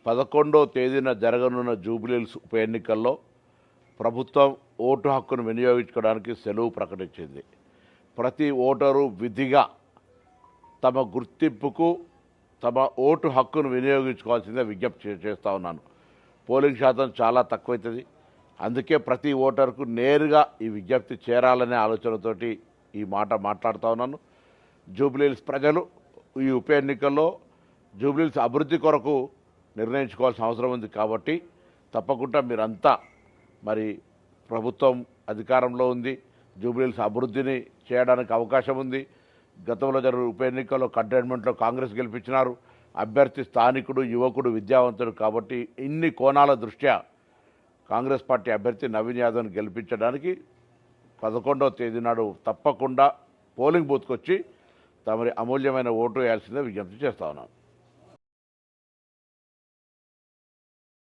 11వ తేదీన జరగనున్న జూబ్లీహిల్స్ ఉప ఎన్నికల్లో ప్రభుత్వం ఓటు హక్కును వినియోగించుకోవడానికి సెలవు ప్రకటించింది. ప్రతి ఓటరు విధిగా తమ గుర్తింపుకు తమ ఓటు హక్కును వినియోగించుకోవాల్సిందే విజ్ఞప్తి చేస్తూ ఉన్నాను. పోలింగ్ శాతం చాలా తక్కువైతుంది. అందుకే ప్రతి ఓటరుకు నేరుగా ఈ విజ్ఞప్తి చేరాలనే ఆలోచనతోటి ఈ మాట మాట్లాడుతూ ఉన్నాను. జూబ్లీహిల్స్ ప్రజలు ఈ ఉప ఎన్నికల్లో జూబ్లీహిల్స్ అభివృద్ధి కొరకు నిర్ణయించుకోవాల్సిన అవసరం ఉంది. కాబట్టి తప్పకుండా మీరంతా మరి ప్రభుత్వం అధికారంలో ఉంది, జూబ్లీహిల్స్ అభివృద్ధిని చేయడానికి అవకాశం ఉంది. గతంలో జరిగిన ఉప ఎన్నికల్లో కంటైన్మెంట్లో కాంగ్రెస్ గెలిపించినారు. అభ్యర్థి స్థానికుడు, యువకుడు, విద్యావంతుడు. కాబట్టి ఇన్ని కోణాల దృష్ట్యా కాంగ్రెస్ పార్టీ అభ్యర్థి నవీన్ యాదవ్ని గెలిపించడానికి 11వ తేదీ నాడు తప్పకుండా పోలింగ్ బూత్కి వచ్చి తమరి అమూల్యమైన ఓటు వేయాల్సిందే విజ్ఞప్తి చేస్తా ఉన్నాను.